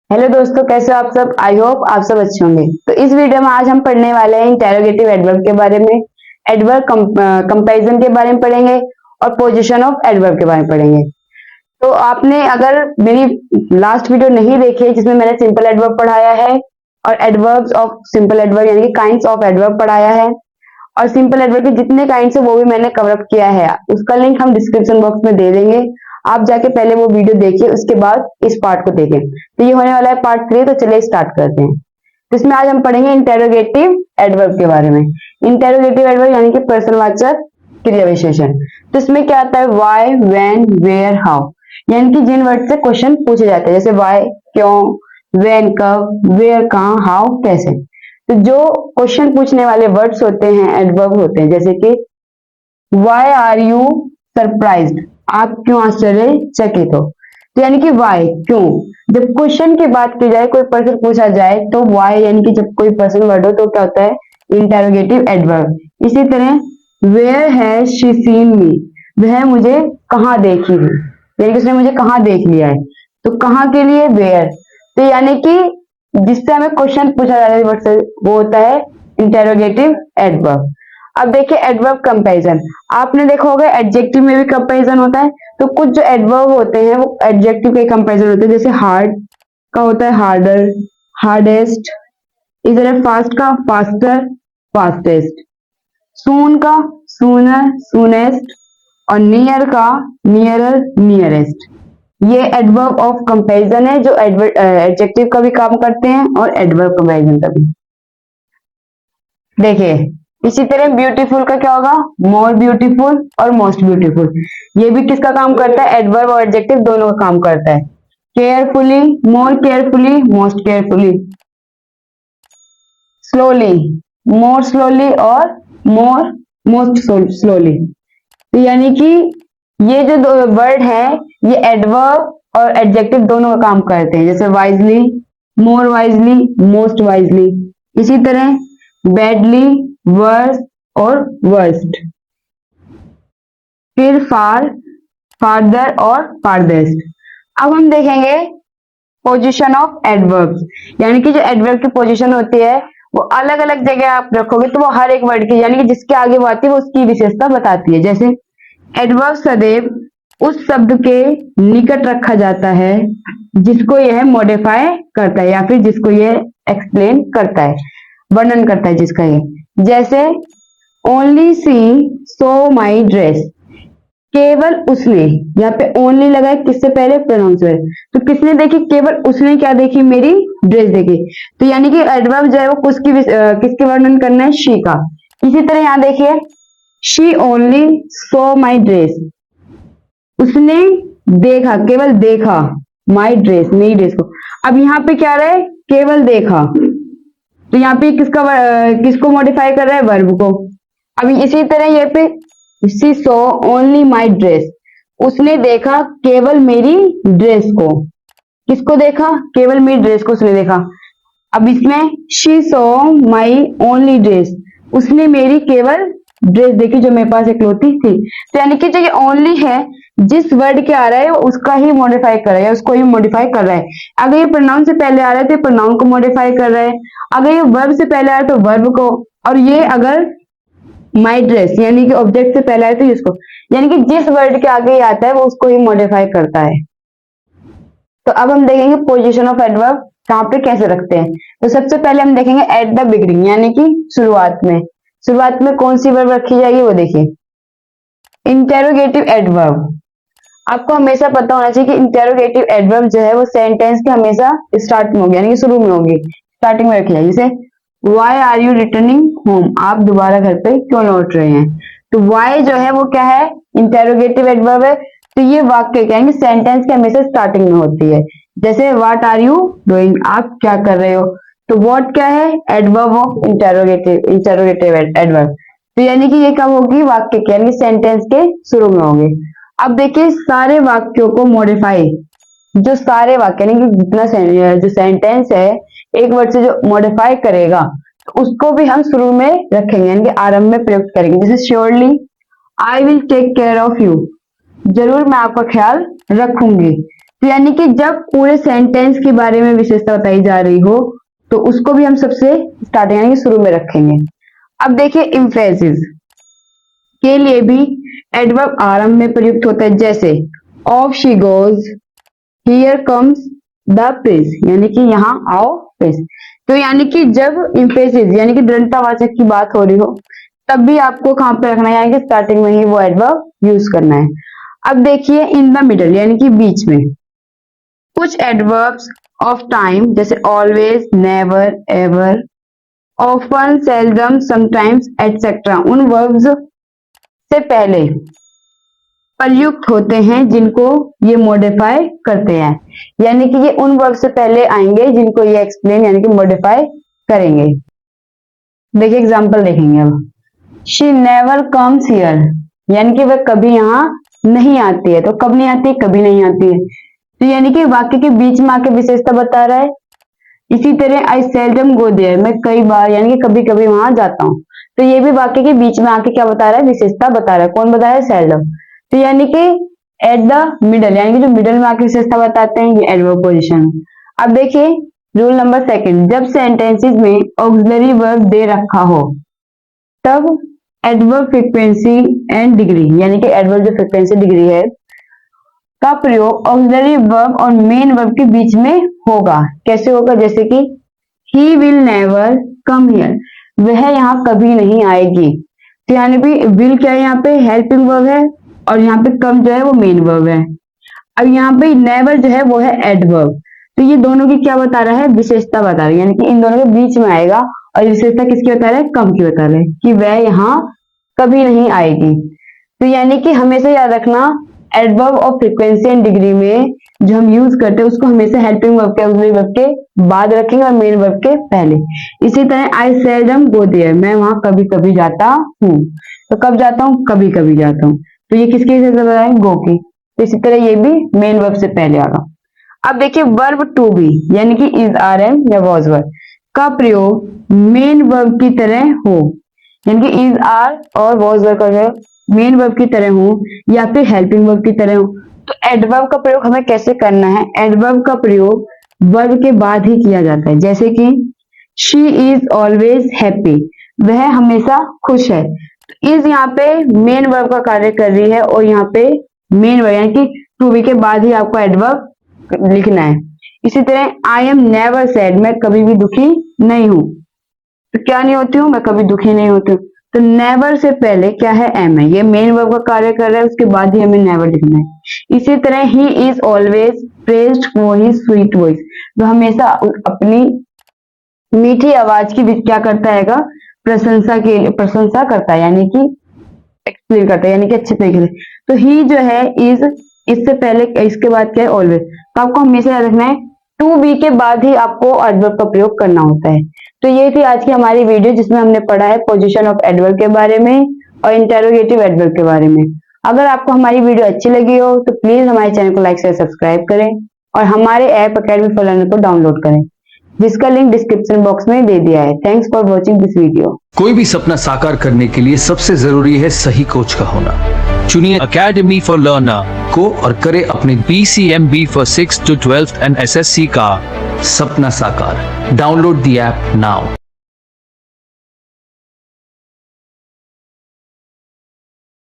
Hello दोस्तों, कैसे हो आप सब। आई होप आप सब अच्छे होंगे। तो इस वीडियो में आज हम पढ़ने वाले हैं इंटेरोगेटिव एडवर्ब के बारे में, एडवर्ब कंपैरिजन के बारे में पढ़ेंगे और पोजीशन ऑफ एडवर्ब के बारे में पढ़ेंगे। तो आपने अगर मेरी लास्ट वीडियो नहीं देखी है जिसमें मैंने सिंपल एडवर्ब पढ़ाया है और एडवर्ब्स ऑफ सिंपल एडवर्ब यानी कि काइंड्स ऑफ एडवर्ब पढ़ाया है और सिंपल एडवर्ब के जितने काइंड्स है वो भी मैंने कवर अप किया है, उसका लिंक हम डिस्क्रिप्शन बॉक्स में दे देंगे। आप जाके पहले वो वीडियो देखिए, उसके बाद इस पार्ट को देखें। तो ये होने वाला है पार्ट 3। तो चलिए स्टार्ट करते हैं। तो इसमें आज हम पढ़ेंगे इंटेरोगेटिव एडवर्ब के बारे में। इंटेरोगेटिव एडवर्ब यानी कि प्रश्नवाचक क्रिया विशेषण। तो इसमें क्या आता है, वाई, व्हेन, वेयर, हाउ, यानी कि जिन वर्ड से क्वेश्चन पूछे जाते हैं, जैसे वाई क्यों, व्हेन कब, वेयर कहाँ, हाउ कैसे। तो जो क्वेश्चन पूछने वाले वर्ड्स होते हैं एडवर्ब होते हैं, जैसे कि वाई आर यू सरप्राइज्ड, आप क्यों आश्चर्यचकित हो। तो यानी कि वाई क्यों, जब क्वेश्चन की बात की जाए, कोई पर्सन पूछा जाए तो वाई यानी कि जब कोई पर्सन वर्ड हो तो क्या होता है, इंटेरोगेटिव एडवर्ब। इसी तरह where has she seen me, वह मुझे कहाँ देखी है, यानी कि उसने मुझे कहाँ देख लिया है। तो कहाँ के लिए वेयर। तो यानी कि जिससे हमें क्वेश्चन पूछा जा रहा है वो होता है इंटेरोगेटिव एडवर्ब। अब देखिए एडवर्ब कंपैरिजन। आपने देखा होगा एडजेक्टिव में भी कंपैरिजन होता है। तो कुछ जो एडवर्ब होते हैं वो एडजेक्टिव के कंपैरिजन होते हैं, जैसे हार्ड का होता है हार्डर, हार्डेस्ट। इस तरह फास्ट का फास्टर, फास्टेस्ट। सून का सूनर, सूनेस्ट। और नियर का नियरर, नियरेस्ट। ये एडवर्ब ऑफ कंपैरिजन है जो एडजेक्टिव का भी काम करते हैं और एडवर्ब कंपैरिजन का भी। देखिए इसी तरह ब्यूटीफुल का क्या होगा, मोर ब्यूटीफुल और मोस्ट ब्यूटीफुल। ये भी किसका काम करता है, एडवर्ब और एडजेक्टिव दोनों का काम करता है। Carefully, more carefully, most carefully. Slowly, more slowly और मोर मोस्ट स्लोली। तो यानी कि ये जो दो वर्ड है ये एडवर्ब और एडजेक्टिव दोनों का काम करते हैं, जैसे वाइजली, मोर वाइजली, मोस्ट वाइजली। इसी तरह बैडली, वर्स और वर्स्ट। फिर फार, फार्दर और फारदेस्ट। अब हम देखेंगे पोजीशन ऑफ एडवर्ब्स, यानी कि जो एडवर्ब की पोजीशन होती है वो अलग अलग जगह आप रखोगे तो वो हर एक वर्ड की यानी कि जिसके आगे वो आती है वो उसकी विशेषता बताती है। जैसे एडवर्ब सदैव उस शब्द के निकट रखा जाता है जिसको यह मॉडिफाई करता है या फिर जिसको यह एक्सप्लेन करता है, वर्णन करता है जिसका ये। जैसे only C so my dress, केवल उसने, यहाँ पे ओनली लगा है किससे पहले, प्रोनाउन से। तो किसने देखी, केवल उसने क्या देखी, मेरी ड्रेस देखी। तो यानी कि एडवर्ब जो है वो किसके वर्णन करना है, शी का। इसी तरह यहाँ देखिए she only so my dress, उसने देखा, केवल देखा, माई ड्रेस, मेरी ड्रेस को। अब यहाँ पे क्या रहा है, केवल देखा। तो यहाँ पे किसको मॉडिफाई कर रहा है, वर्ब को। अभी इसी तरह यहाँ पे she so only my dress, उसने देखा केवल मेरी ड्रेस को। किसको देखा, केवल मेरी ड्रेस को उसने देखा। अब इसमें she so my only dress, उसने मेरी केवल ड्रेस देखी जो मेरे पास इकलौती थी। तो यानी कि जो ये ओनली है जिस वर्ड के आ रहा है उसका ही मॉडिफाई कर रहा है, उसको ही मॉडिफाई कर रहा है। अगर ये प्रोनाउन से पहले आ रहा है तो प्रोनाउन को मॉडिफाई कर रहा है, अगर ये वर्ब से पहले आ रहा है तो वर्ब को, और ये अगर माई ड्रेस यानी कि ऑब्जेक्ट से पहले आए तो इसको, यानी कि जिस वर्ड के आगे आता है वो उसको ही मॉडिफाई करता है। तो अब हम देखेंगे पोजीशन ऑफ एडवर्ब कहाँ पे कैसे रखते हैं। तो सबसे पहले हम देखेंगे एट द बिगिनिंग, यानी कि शुरुआत में। शुरुआत में कौन सी वर्ब रखी जाएगी वो देखिए, इंटेरोगेटिव एडवर्ब। आपको हमेशा पता होना चाहिए कि इंटेरोगेटिव एडवर्ब जो है वो सेंटेंस के हमेशा स्टार्ट में होगी, यानी कि शुरू में होगी, स्टार्टिंग में रखी जाएगी। जैसे why are you returning home, आप दोबारा घर पे क्यों लौट रहे हैं। तो वाई जो है वो क्या है, इंटेरोगेटिव एडवर्ब है। तो ये वाक्य क्या है, सेंटेंस के हमेशा स्टार्टिंग में होती है। जैसे व्हाट आर यू डूइंग, आप क्या कर रहे हो। तो व्हाट क्या है, एडवर्ब ऑफ इंटेरोगेटिव एडवर्ब। तो यानी कि ये कब होगी, वाक्य के यानी सेंटेंस के शुरू में होगी। अब देखिए सारे वाक्यों को मॉडिफाई, जो सारे वाक्य यानी कि जितना जो सेंटेंस है एक वर्ड से जो मॉडिफाई करेगा तो उसको भी हम शुरू में रखेंगे, यानी कि आरंभ में प्रयुक्त करेंगे। जैसे surely I will take care of you, जरूर मैं आपका ख्याल रखूंगी। तो यानी कि जब पूरे सेंटेंस के बारे में विशेषता बताई जा रही हो तो उसको भी हम सबसे स्टार्टिंग यानी कि शुरू में रखेंगे। अब देखिए एम्फेसिस के लिए भी एडवर्ब आरंभ में प्रयुक्त होता है, जैसे of she goes, here comes the Prince, यानी कि यहाँ आओ प्रिंस। तो यानी कि जब एम्फेसिस यानी कि दृढ़तावाचक की बात हो रही हो तब भी आपको कहां पे रखना है, यानी कि स्टार्टिंग में ही वो एडवर्ब यूज करना है। अब देखिए इन द मिडल यानी कि बीच में कुछ एडवर्ब्स ऑफ टाइम जैसे always, never, ever, often, seldom, sometimes etcetera उन वर्ब्स से पहले प्रयुक्त होते हैं जिनको ये मॉडिफाई करते हैं, यानी कि ये उन वर्ब से पहले आएंगे जिनको ये एक्सप्लेन यानी कि मॉडिफाई करेंगे। देखिए एग्जांपल देखेंगे अब। शी नेवर कम्स हियर, यानी कि वह कभी यहाँ नहीं आती है। तो कब नहीं आती, कभी नहीं आती है। तो यानी कि वाक्य के बीच में आके विशेषता बता रहा है। इसी तरह आई सेल्डम गो देयर, मैं कई बार यानी कि कभी कभी वहां जाता हूँ। तो ये भी वाक्य के बीच में आके क्या बता रहा है, विशेषता बता रहा है। कौन बता रहा है, सेल्डम। तो यानी कि एट द मिडल यानी कि जो मिडल में आके विशेषता बताते हैं ये एडवर्ब पोजीशन। अब देखिए रूल नंबर सेकंड, जब सेंटेंसेस में ऑक्सिलरी वर्ब दे रखा हो तब एडवर्ब फ्रीक्वेंसी एंड डिग्री यानी कि एडवर्ब जो फ्रीक्वेंसी डिग्री है का प्रयोग ऑक्सिलरी वर्ब और मेन वर्ब के बीच में होगा। कैसे होगा, जैसे कि he will never come here, वह यहाँ कभी नहीं आएगी। तो यानी कि विल क्या है, यहाँ पे हेल्पिंग वर्ब है और यहाँ पे कम जो है वो मेन वर्ब है। अब यहाँ पे नेवर जो है वो है एडवर्ब। तो ये दोनों की क्या बता रहा है, विशेषता बता रहा है, यानी कि इन दोनों के बीच में आएगा। और विशेषता किसकी बता रहा है, कम की बता रहा है कि वह यहाँ कभी नहीं आएगी। तो यानी कि हमेशा याद रखना एडवर्ब और फ्रीक्वेंसी एंड डिग्री में जो हम यूज करते हैं उसको हमेशा हेल्पिंग वर्ब के ऑक्सिलरी वर्ब के बाद रखेंगे और मेन वर्ब के पहले। इसी तरह आई सेल्डम गो देयर, मैं वहां कभी कभी जाता हूँ। तो कब जाता हूँ, कभी कभी जाता हूँ। तो ये किसकी विशेषता बताए, गो की। तो इसी तरह ये भी मेन वर्ब से पहले आगा। अब देखिए वर्ब टू बी यानी कि इज, आर, एम या वॉज वर का प्रयोग मेन वर्ब की तरह हो, यानी कि इज, आर और वॉज वर का मेन वर्ब की तरह हो या फिर हेल्पिंग वर्ब की तरह हो। तो एडवर्ब का प्रयोग हमें कैसे करना है, एडवर्ब का प्रयोग वर्ब के बाद ही किया जाता है। जैसे कि शी इज ऑलवेज हैप्पी, वह हमेशा खुश है। इज यहाँ पे मेन वर्ब का कार्य कर रही है और यहाँ पे मेन वर्ब यानी कि टू बी के बाद ही आपको एडवर्ब लिखना है। इसी तरह आई एम नेवर सैड, मैं कभी भी दुखी नहीं हूं। तो क्या नहीं होती हूँ, मैं कभी दुखी नहीं होती हूँ। तो नेवर से पहले क्या है, एम है, ये मेन वर्ब का कार्य कर रहा है, उसके बाद ही हमें नेवर लिखना है। इसी तरह he is always praised for his sweet voice, तो हमेशा अपनी मीठी आवाज की क्या करता है, प्रशंसा करता है, यानी कि एक्सप्लेन करता है, यानी कि अच्छे तरीके से। तो ही जो है इज, इससे पहले इसके बाद क्या है, ऑलवेज। तो आपको हमेशा याद रखना है टू बी के बाद ही आपको एडवर्ब का प्रयोग करना होता है। तो ये थी आज की हमारी वीडियो जिसमें हमने पढ़ा है पोजीशन ऑफ एडवर्ब के बारे में और इंटेरोगेटिव एडवर्ब के बारे में। अगर आपको हमारी वीडियो अच्छी लगी हो तो प्लीज हमारे चैनल को लाइक शेयर सब्सक्राइब करें और हमारे ऐप अकेडमी फॉर लर्नर को डाउनलोड करें, जिसका लिंक डिस्क्रिप्शन बॉक्स में दे दिया है। Thanks for watching this video. कोई भी सपना साकार करने के लिए सबसे जरूरी है सही कोच का होना। चुनिए अकेडमी फॉर लर्नर को और करे अपने BCMB for 6th to 12th and SSC का सपना साकार। Download the app now.